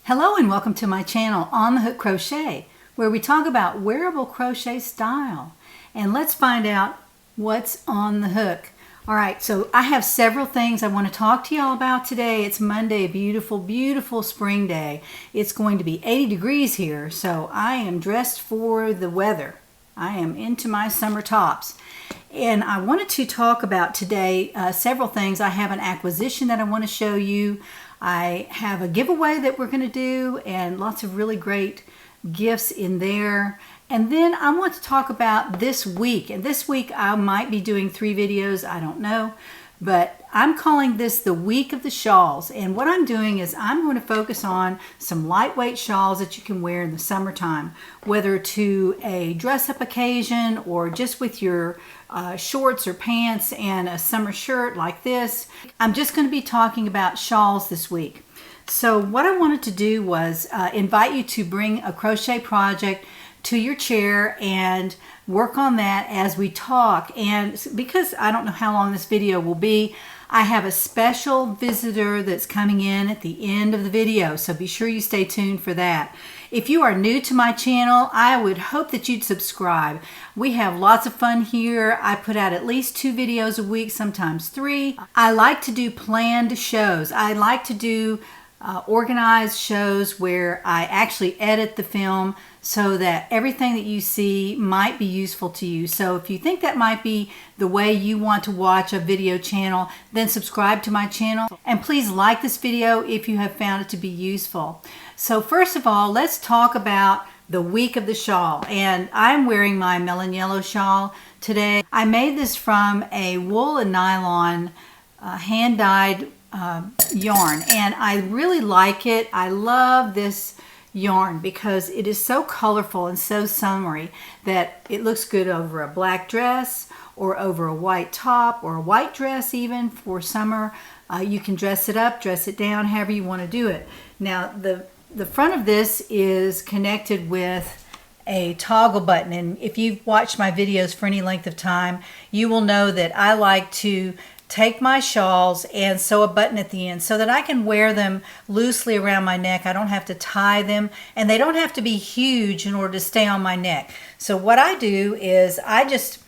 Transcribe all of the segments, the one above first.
Hello and welcome to my channel, On The Hook Crochet, where we talk about wearable crochet style. And let's find out what's on the hook. Alright, so I have several things I want to talk to y'all about today. It's Monday, a beautiful, beautiful spring day. It's going to be 80 degrees here, so I am dressed for the weather. I am into my summer tops. And I wanted to talk about today several things. I have an acquisition that I want to show you. I have a giveaway that we're going to do and lots of really great gifts in there. And then I want to talk about this week. And this week I might be doing 3 videos, I don't know. But I'm calling this the week of the shawls. And what I'm doing is I'm going to focus on some lightweight shawls that you can wear in the summertime, whether to a dress-up occasion or just with your shorts or pants and a summer shirt like this. I'm just going to be talking about shawls this week. So what I wanted to do was invite you to bring a crochet project to your chair and work on that as we talk. And because I don't know how long this video will be, I have a special visitor that's coming in at the end of the video, so be sure you stay tuned for that. If you are new to my channel, I would hope that you'd subscribe. We have lots of fun here. I put out at least 2 videos a week, sometimes 3. I like to do planned shows. I like to do organized shows where I actually edit the film so that everything that you see might be useful to you. So if you think that might be the way you want to watch a video channel, then subscribe to my channel. And please like this video if you have found it to be useful. So first of all, let's talk about the week of the shawl. And I'm wearing my melon yellow shawl today. I made this from a wool and nylon hand-dyed yarn, and I really like it. I love this yarn because it is so colorful and so summery that it looks good over a black dress or over a white top or a white dress even for summer. You can dress it up, dress it down, however you want to do it. Now the front of this is connected with a toggle button, and if you've watched my videos for any length of time, you will know that I like to take my shawls and sew a button at the end so that I can wear them loosely around my neck. I don't have to tie them, and they don't have to be huge in order to stay on my neck. So what I do is I just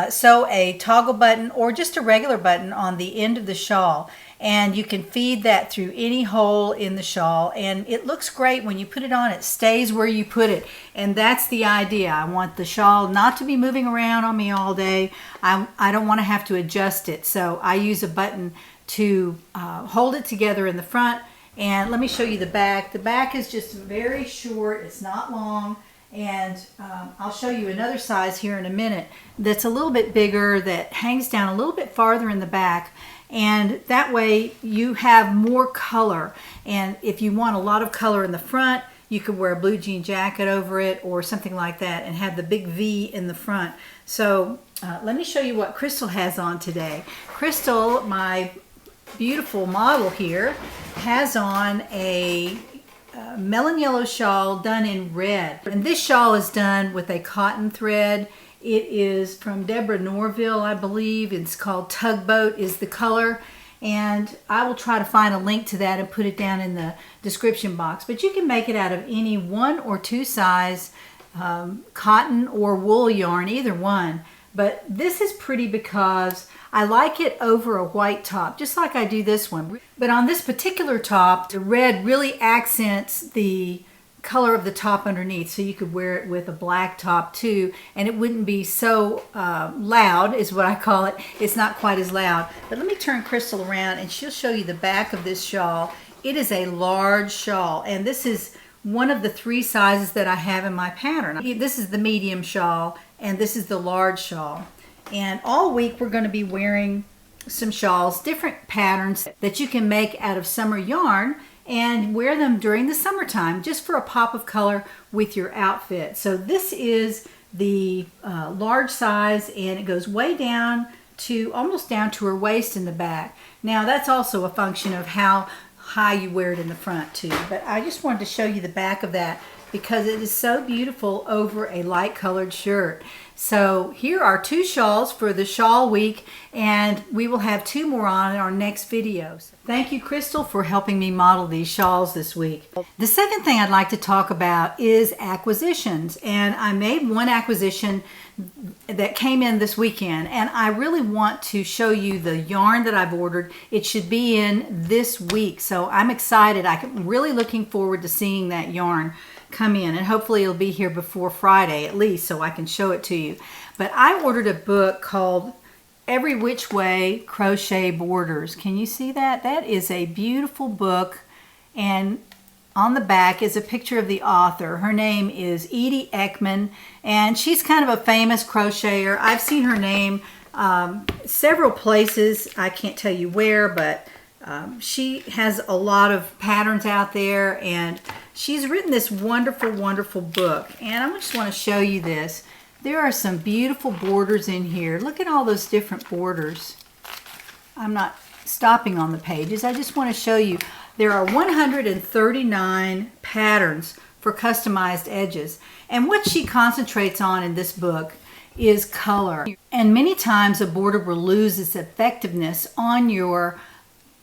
sew a toggle button or just a regular button on the end of the shawl, and you can feed that through any hole in the shawl, and it looks great when you put it on. It stays where you put it, and that's the idea. I want the shawl not to be moving around on me all day. I don't want to have to adjust it, so I use a button to hold it together in the front. And let me show you the back. The back is just very short. It's not long. And I'll show you another size here in a minute that's a little bit bigger, that hangs down a little bit farther in the back, and that way you have more color. And if you want a lot of color in the front, you could wear a blue jean jacket over it or something like that and have the big V in the front. So let me show you what Crystal has on today. Crystal, my beautiful model here, has on a melon yellow shawl done in red, and this shawl is done with a cotton thread. It is from Deborah Norville, I believe. It's called Tugboat is the color, and I will try to find a link to that and put it down in the description box. But you can make it out of any 1 or 2 size cotton or wool yarn, either one. But this is pretty because I like it over a white top, just like I do this one. But on this particular top, the red really accents the color of the top underneath, so you could wear it with a black top too, and it wouldn't be so loud, is what I call it. It's not quite as loud. But let me turn Crystal around and she'll show you the back of this shawl. It is a large shawl, and this is one of the 3 sizes that I have in my pattern. This is the medium shawl, and this is the large shawl. And all week we're going to be wearing some shawls, different patterns that you can make out of summer yarn and wear them during the summertime just for a pop of color with your outfit. So this is the large size, and it goes way down to almost down to her waist in the back. Now that's also a function of how high you wear it in the front too, but I just wanted to show you the back of that. because it is so beautiful over a light colored shirt. So here are 2 shawls for the shawl week, and we will have 2 more on in our next videos. Thank you, Crystal, for helping me model these shawls this week. The second thing I'd like to talk about is acquisitions, and I made one acquisition that came in this weekend, and I really want to show you the yarn that I've ordered. It should be in this week, so I'm excited. I'm really looking forward to seeing that yarn come in, and hopefully it'll be here before Friday at least, so I can show it to you. But I ordered a book called Every Which Way Crochet Borders. Can you see that? That is a beautiful book, and on the back is a picture of the author. Her name is Edie Ekman, and she's kind of a famous crocheter. I've seen her name several places. I can't tell you where, but she has a lot of patterns out there, and she's written this wonderful, wonderful book. And I just want to show you this. There are some beautiful borders in here. Look at all those different borders. I'm not stopping on the pages. I just want to show you. There are 139 patterns for customized edges. And what she concentrates on in this book is color. And many times a border will lose its effectiveness on your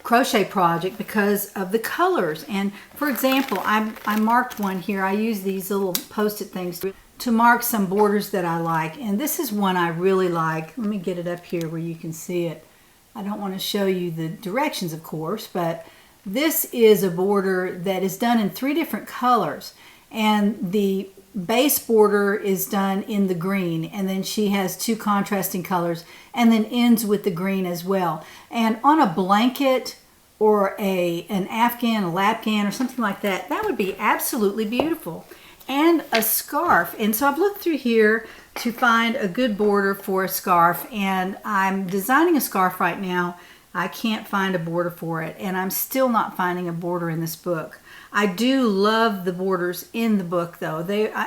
crochet project because of the colors. And for example, I marked one here. I use these little post-it things to mark some borders that I like. And this is one I really like. Let me get it up here where you can see it. I don't want to show you the directions, of course, but this is a border that is done in 3 different colors, and the base border is done in the green, and then she has 2 contrasting colors and then ends with the green as well. And on a blanket or an afghan, a lapghan or something like that, that would be absolutely beautiful. And a scarf. And so I've looked through here to find a good border for a scarf, and I'm designing a scarf right now. I can't find a border for it, and I'm still not finding a border in this book. I do love the borders in the book, though.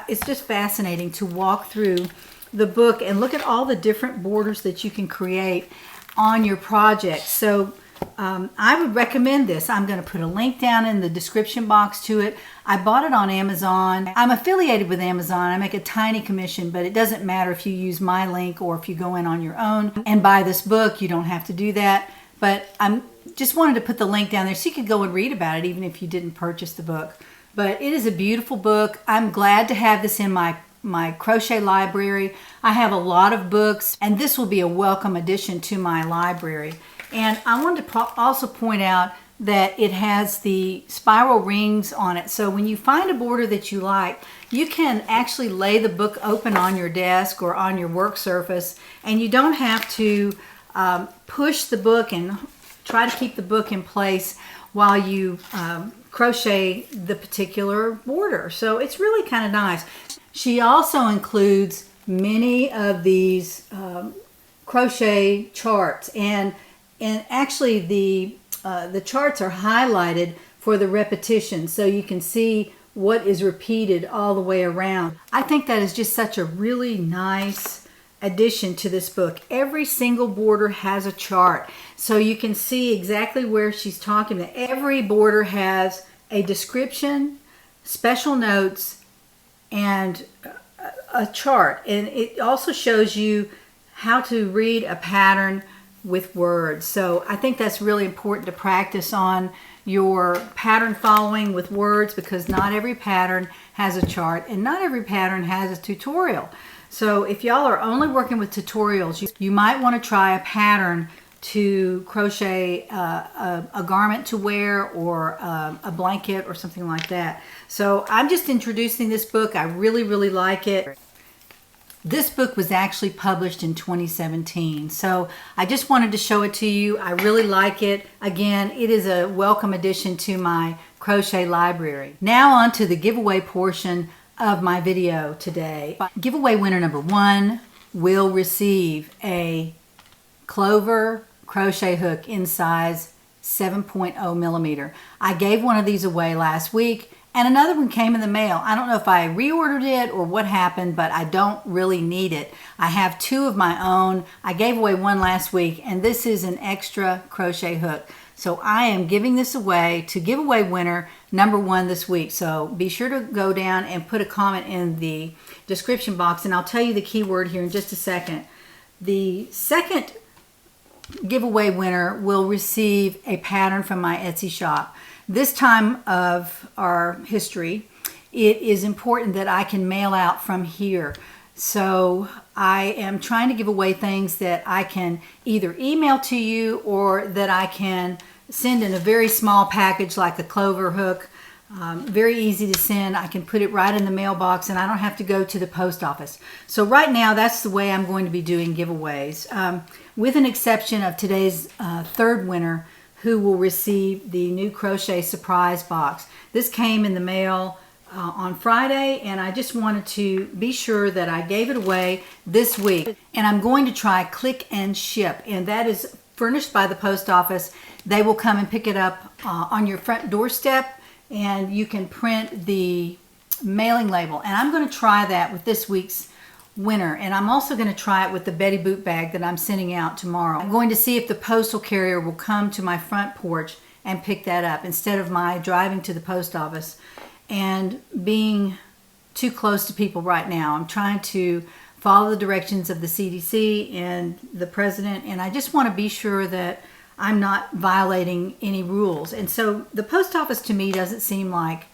It's just fascinating to walk through the book and look at all the different borders that you can create on your project. So I would recommend this. I'm going to put a link down in the description box to it. I bought it on Amazon. I'm affiliated with Amazon. I make a tiny commission, but it doesn't matter if you use my link or if you go in on your own and buy this book. You don't have to do that. But I just wanted to put the link down there so you could go and read about it even if you didn't purchase the book. But it is a beautiful book. I'm glad to have this in my crochet library. I have a lot of books, and this will be a welcome addition to my library. And I wanted to also point out that it has the spiral rings on it. So when you find a border that you like, you can actually lay the book open on your desk or on your work surface, and you don't have to push the book and try to keep the book in place while you crochet the particular border. So it's really kind of nice. She also includes many of these crochet charts, and actually the charts are highlighted for the repetition, so you can see what is repeated all the way around. I think that is just such a really nice addition to this book. Every single border has a chart, so you can see exactly where she's talking about. Every border has a description, special notes, and a chart, and it also shows you how to read a pattern with words. So I think that's really important to practice on your pattern following with words, because not every pattern has a chart and not every pattern has a tutorial. So if y'all are only working with tutorials, you might want to try a pattern to crochet a garment to wear, or a blanket or something like that. So I'm just introducing this book. I really, really like it. This book was actually published in 2017, so I just wanted to show it to you. I really like it. Again, it is a welcome addition to my crochet library. Now on to the giveaway portion of my video today. Giveaway winner number 1 will receive a Clover crochet hook in size 7.0 millimeter. I gave one of these away last week, and another one came in the mail. I don't know if I reordered it or what happened, but I don't really need it. I have 2 of my own. I gave away one last week, and this is an extra crochet hook. So I am giving this away to giveaway winner number 1 this week. So be sure to go down and put a comment in the description box, and I'll tell you the keyword here in just a second. The second giveaway winner will receive a pattern from my Etsy shop. This time of our history, it is important that I can mail out from here. So I am trying to give away things that I can either email to you or that I can send in a very small package like a clover hook. Very easy to send. I can put it right in the mailbox and I don't have to go to the post office. So right now that's the way I'm going to be doing giveaways, with an exception of today's third winner, who will receive the new Crochet Surprise box. This came in the mail on Friday, and I just wanted to be sure that I gave it away this week. And I'm going to try click and ship, and that is furnished by the post office. They will come and pick it up on your front doorstep, and you can print the mailing label. And I'm going to try that with this week's winner, and I'm also going to try it with the Betty Boot bag that I'm sending out tomorrow. I'm going to see if the postal carrier will come to my front porch and pick that up instead of my driving to the post office and being too close to people right now. I'm trying to follow the directions of the CDC and the president, and I just want to be sure that I'm not violating any rules. And so the post office to me doesn't seem like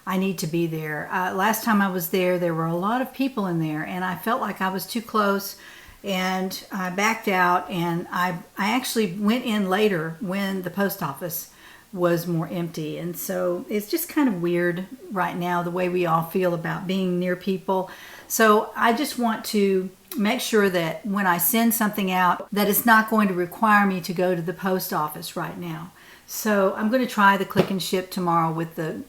I need to be there. Last time I was there, there were a lot of people in there, and I felt like I was too close, and I backed out, and I actually went in later when the post office was more empty. And so it's just kind of weird right now the way we all feel about being near people. So I just want to make sure that when I send something out, that it's not going to require me to go to the post office right now. So I'm going to try the click and ship tomorrow with the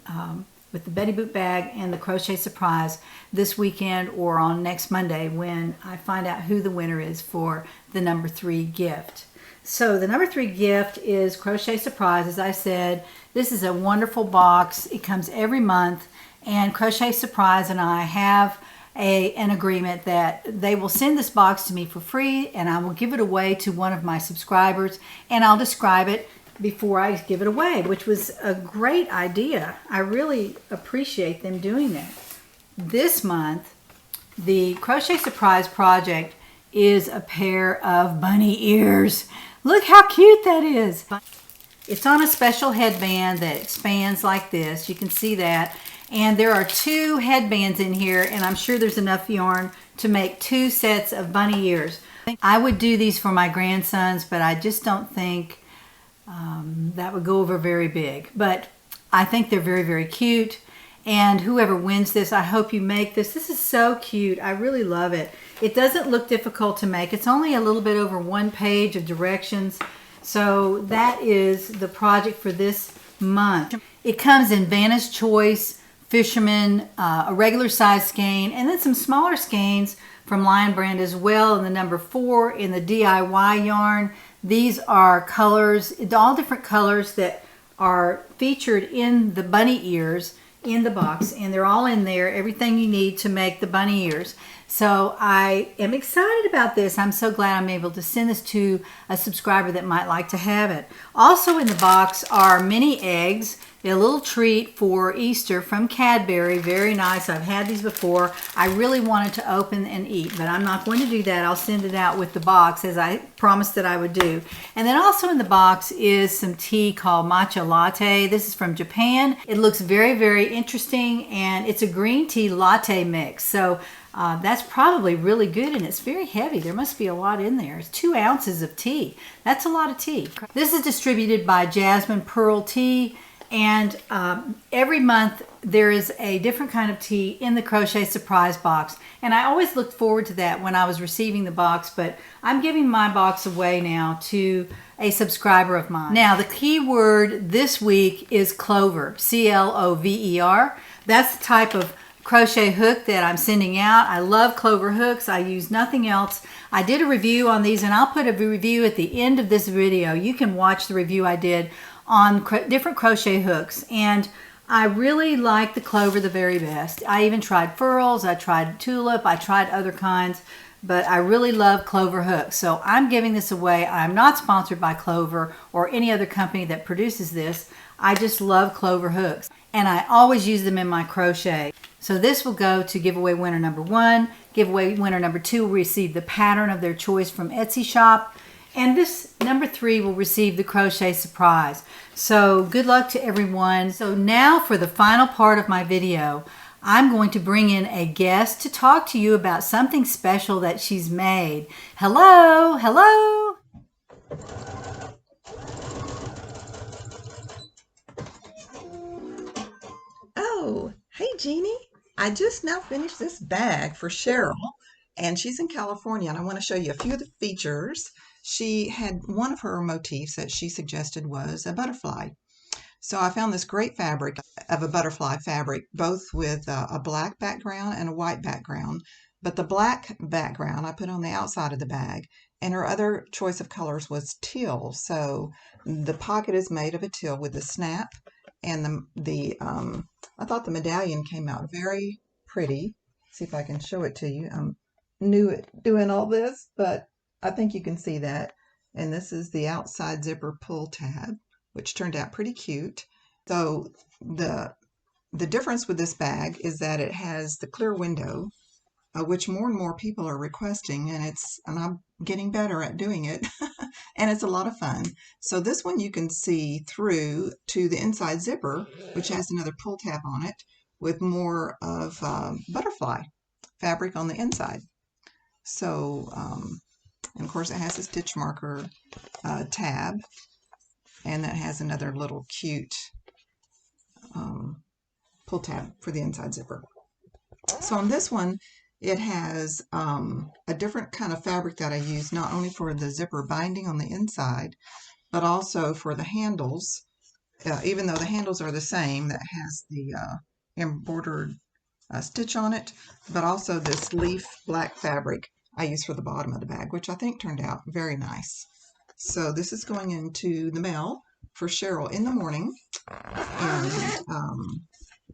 Betty Boot bag and the Crochet Surprise this weekend or on next Monday when I find out who the winner is for the number 3 gift. So the number 3 gift is Crochet Surprise. As I said, this is a wonderful box. It comes every month, and Crochet Surprise and I have an agreement that they will send this box to me for free, and I will give it away to one of my subscribers, and I'll describe it before I give it away, which was a great idea. I really appreciate them doing that. This month, the Crochet Surprise project is a pair of bunny ears. Look how cute that is. It's on a special headband that expands like this. You can see that. And there are 2 headbands in here, and I'm sure there's enough yarn to make 2 sets of bunny ears. I would do these for my grandsons, but I just don't think that would go over very big. But I think they're very, very cute. And whoever wins this, I hope you make this. This is so cute. I really love it. It doesn't look difficult to make. It's only a little bit over 1 page of directions. So that is the project for this month. It comes in Vanna's Choice, Fisherman, a regular size skein, and then some smaller skeins from Lion Brand as well in the number 4 in the DIY yarn. These are colors, all different colors that are featured in the bunny ears in the box, and they're all in there, everything you need to make the bunny ears. So I am excited about this. I'm so glad I'm able to send this to a subscriber that might like to have it. Also in the box are mini eggs. They're a little treat for Easter from Cadbury. Very nice. I've had these before. I really wanted to open and eat, but I'm not going to do that. I'll send it out with the box as I promised that I would do. And then also in the box is some tea called Matcha Latte. This is from Japan. It looks very, very interesting, and it's a green tea latte mix. So that's probably really good, and it's very heavy. There must be a lot in there. It's 2 ounces of tea. That's a lot of tea. This is distributed by Jasmine Pearl Tea, and every month there is a different kind of tea in the Crochet Surprise box. And I always looked forward to that when I was receiving the box, but I'm giving my box away now to a subscriber of mine. Now, the key word this week is clover, C-L-O-V-E-R. That's the type of crochet hook that I'm sending out. I love clover hooks. I use nothing else. I did a review on these, and I'll put a review at the end of this video. You can watch the review I did on different crochet hooks, and I really like the clover the very best. I even tried furls, I tried tulip, I tried other kinds, but I really love Clover hooks. So I'm giving this away. I'm not sponsored by Clover or any other company that produces this. I just love Clover hooks, and I always use them in my crochet. So this will go to giveaway winner number 1. Giveaway winner number 2 will receive the pattern of their choice from Etsy shop. And this number 3 will receive the Crochet Surprise. So good luck to everyone. So now for the final part of my video, I'm going to bring in a guest to talk to you about something special that she's made. Hello, hello. Oh, hey Jeannie. I just now finished this bag for Cheryl, and she's in California, and I want to show you a few of the features. She had one of her motifs that she suggested was a butterfly. So I found this great fabric of a butterfly fabric, both with a black background and a white background. But the black background I put on the outside of the bag, and her other choice of colors was teal. So the pocket is made of a teal with the snap, and I thought the medallion came out very pretty. See if I can show it to you. I'm new at doing all this, but I think you can see that. And this is the outside zipper pull tab, which turned out pretty cute. So the difference with this bag is that it has the clear window, which more and more people are requesting, and I'm getting better at doing it, and it's a lot of fun. So this one you can see through to the inside zipper, which has another pull tab on it with more of butterfly fabric on the inside. So, and of course it has a stitch marker tab, and that has another little cute pull tab for the inside zipper. So on this one, it has a different kind of fabric that I use, not only for the zipper binding on the inside, but also for the handles. Even though the handles are the same, that has the embroidered stitch on it, but also this leaf black fabric I use for the bottom of the bag, which I think turned out very nice. So this is going into the mail for Cheryl in the morning, and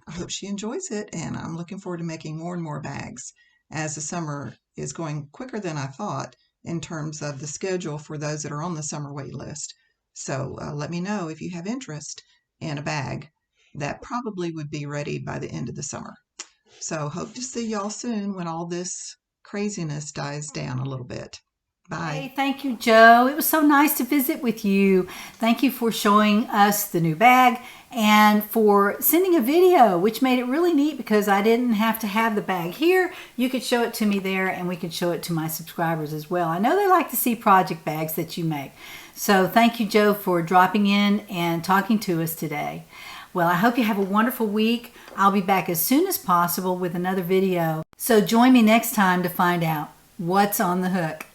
I hope she enjoys it, and I'm looking forward to making more and more bags as the summer is going quicker than I thought in terms of the schedule for those that are on the summer wait list. So let me know if you have interest in a bag that probably would be ready by the end of the summer. So hope to see y'all soon when all this craziness dies down a little bit. Bye. Hey, thank you, Joe. It was so nice to visit with you. Thank you for showing us the new bag and for sending a video, which made it really neat because I didn't have to have the bag here. You could show it to me there, and we could show it to my subscribers as well. I know they like to see project bags that you make. So thank you, Joe, for dropping in and talking to us today. Well, I hope you have a wonderful week. I'll be back as soon as possible with another video. So join me next time to find out what's on the hook.